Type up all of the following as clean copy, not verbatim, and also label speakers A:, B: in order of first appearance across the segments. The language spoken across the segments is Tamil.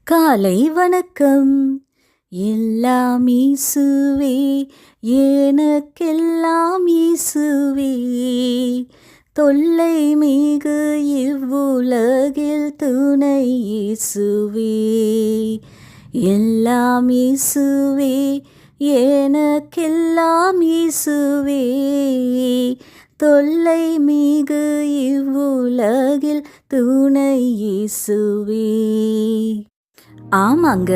A: காலை வணக்கம். எல்லாம் இயேசுவே, எனக்கெல்லாம் இயேசுவே. தொல்லை மிகு இவ்வுலகில் துணை இயேசுவே. எல்லாம் இயேசுவே, எனக்கெல்லாம் இயேசுவே. தொல்லை மிகு இவ்வுலகில் துணை இயேசுவே. ஆமாங்க,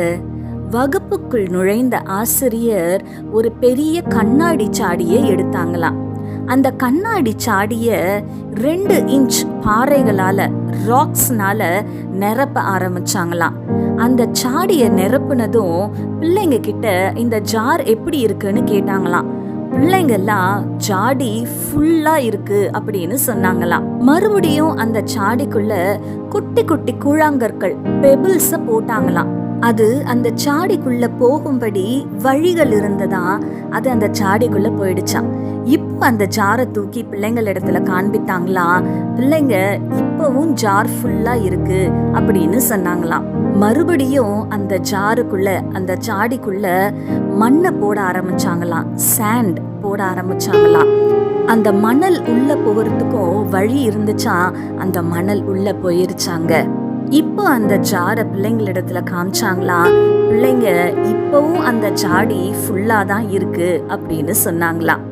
A: வகுப்புக்குள் நுழைந்த ஆசிரியர் ஒரு பெரிய கண்ணாடி சாடியை எடுத்தாங்களாம். அந்த கண்ணாடி சாடிய 2 இன்ச் பாறைகளால, ராக்ஸ்னால நிரப்ப ஆரம்பிச்சாங்களாம். அந்த சாடியை நிரப்புனதும் பிள்ளைங்க கிட்ட இந்த ஜார் எப்படி இருக்குன்னு கேட்டாங்களாம். பிள்ளைங்கெல்லாம் சாடி ஃபுல்லா இருக்கு அப்படின்னு சொன்னாங்களாம். மறுபடியும் அந்த சாடிக்குள்ள குட்டி குட்டி கூழாங்கற்கள், பெபிள்ஸ போட்டாங்களாம். அது அந்த சாடிக்குள்ள போகும்படி வழிகள் இருந்ததா, அது அந்த சாடிக்குள்ள போயிடுச்சாம். இப்போ அந்த ஜாரை தூக்கி பிள்ளைங்கள் இடத்துல காண்பித்தாங்களாம். பிள்ளைங்க இப்பவும் ஜார் ஃபுல்லா இருக்கு அப்படின்னு சொன்னாங்களாம். மறுபடியும் அந்த ஜாருக்குள்ள, அந்த சாடிக்குள்ள மண்ணை போட ஆரம்பிச்சாங்களாம், சாண்ட் போட ஆரம்பிச்சாங்களாம். அந்த மணல் உள்ள போகிறதுக்கும் வழி இருந்துச்சா, அந்த மணல் உள்ள போயிருச்சாங்க. இப்போ அந்த ஜாரை பிள்ளைங்களிடத்துல காமிச்சாங்களாம். பிள்ளைங்க இப்பவும் அந்த சாடி ஃபுல்லா தான் இருக்கு அப்படின்னு சொன்னாங்களாம்.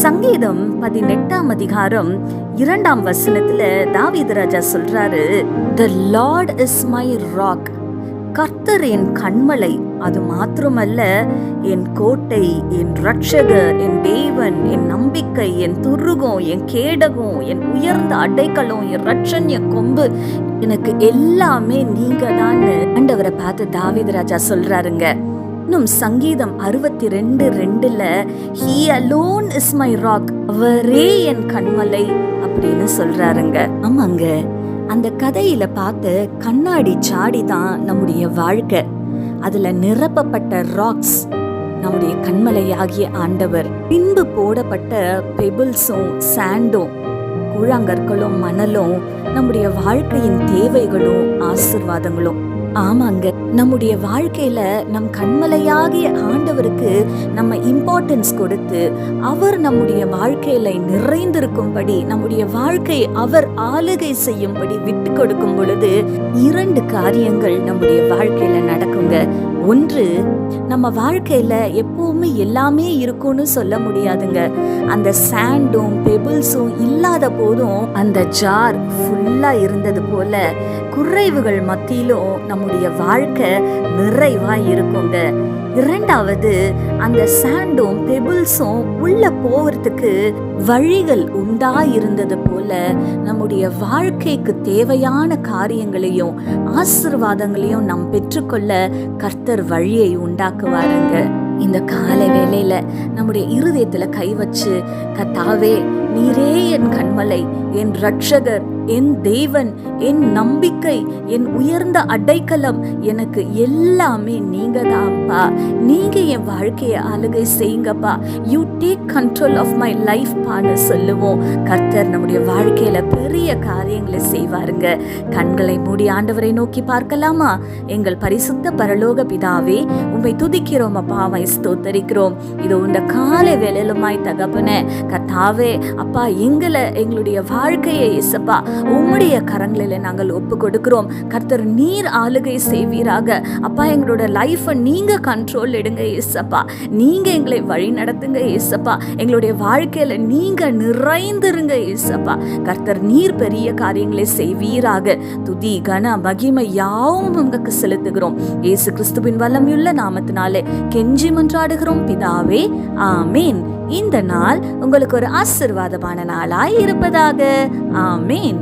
A: சங்கீதம் 18ஆம் அதிகாரம் 2ஆம் வசனத்துல தாவீது ராஜா சொல்றாரு, The Lord is my rock. கர்த்தர் என் கன்மலை, அது மாத்திரமல்ல என் கோட்டை, என் ரட்சகர், என் தேவன், என் நம்பிக்கை, என் துருகம், என் கேடகம், என் உயர்ந்த அடைக்கலம், என் ரட்சண்ய கொம்பு, எனக்கு எல்லாமே நீங்க தான் ஆண்டவரை பார்த்து தாவீது ராஜா சொல்றாருங்க. இன்னும் சங்கீதம் 62:2 He alone is my rock, அவரே என் கன்மலை அப்படின்னு சொல்றாருங்க. ஆமாங்க, அந்த கதையில பார்த்து கண்ணாடி சாடி தான் நம்முடைய வாழ்க்கை. அதுல நிரப்பப்பட்ட ராக்ஸ் நம்முடைய கண்மலையாகிய ஆண்டவர். பின்பு போடப்பட்ட பெபிள்ஸும் சாண்டும், கூழாங்கற்களும் மணலும் நம்முடைய வாழ்க்கையின் தேவைகளும் ஆசீர்வாதங்களும். ஆமாங்க, நம்முடைய வாழ்க்கையில நம் கண்மலையாகிய ஆண்டவருக்கு நம்ம இம்பார்ட்டன்ஸ் கொடுத்து, அவர் நம்முடைய வாழ்க்கையில நிறைந்திருக்கும்படி, நம்முடைய வாழ்க்கை அவர் ஆளுகை செய்யும்படி விட்டு கொடுக்கும் பொழுது 2 காரியங்கள் நம்முடைய வாழ்க்கையில நடக்குங்க. ஒன்று, நம்ம வாழ்க்கையில எப்பவுமே எல்லாமே இருக்கும்னு சொல்ல முடியாதுங்க. அந்த சாண்டும் பெபிள்ஸும் இல்லாத போதும் அந்த ஜார் ஃபுல்லா இருந்தது போல குறைவுகள் மத்தியிலும் நம்முடைய வாழ்க்கை நிறைவா இருக்குங்க. 2வது, அந்த சாண்டும் பெபிள்ஸும் உள்ள போவதுக்கு வழிகள் உண்டா இருந்தது போல நம்முடைய வாழ்க்கைக்கு தேவையான காரியங்களையும் ஆசீர்வாதங்களையும் நாம் பெற்றுக்கொள்ள கர்த்தர் வழியை உண்டாக்குவாருங்க. இந்த காலை வேளையில நம்முடைய இருதயத்துல கை வச்சு, கர்த்தாவே நீரே என் கன்மலை, என் ரட்சகர், என் தேவன், என் நம்பிக்கை, என் உயர்ந்த அடைக்கலம், எனக்கு எல்லாமே நீங்க தான்ப்பா. நீங்க என் வாழ்க்கையை ஆளுகை செய்யுங்கப்பா. You take control of my life பான்னு சொல்லுவோம். கர்த்தர் நம்முடைய வாழ்க்கையில பெரிய காரியங்களை செய்வாருங்க. கண்களை மூடி ஆண்டவரை நோக்கி பார்க்கலாமா? எங்கள் பரிசுத்த பரலோக பிதாவே, உம்மை துதிக்கிறோம் அப்பா, உம்மை ஸ்தோத்தரிக்கிறோம். இதோ இந்த காலை வேளையிலுமாய் தகப்பனே, கர்த்தாவே அப்பா, எங்களுடைய வாழ்க்கையை இயேசப்பா உம்முடைய கரங்களில நாங்கள் ஒப்பு கொடுக்கிறோம். கர்த்தர் நீர் ஆளுகை செய்வீராக அப்பா. எங்களோட லைஃபை நீங்க கண்ட்ரோல் எடுங்க இயேசப்பா. நீங்க எங்களை வழி நடத்துங்க இயேசப்பா. எங்களுடைய வாழ்க்கையில நீங்க நிறைந்திருங்க இயேசப்பா. கர்த்தர் நீர் பெரிய காரியங்களை செய்வீராக. துதி கன மகிமை யாவும் உங்களுக்கு செலுத்துகிறோம். இயேசு கிறிஸ்துவின் வல்லமையுள்ள நாமத்தினாலே கெஞ்சி மன்றாடுகிறோம் பிதாவே, ஆமீன். இந்த நாள் உங்களுக்கு ஒரு ஆசீர்வாதமான நாளாய் இருப்பதாக. ஆமீன்.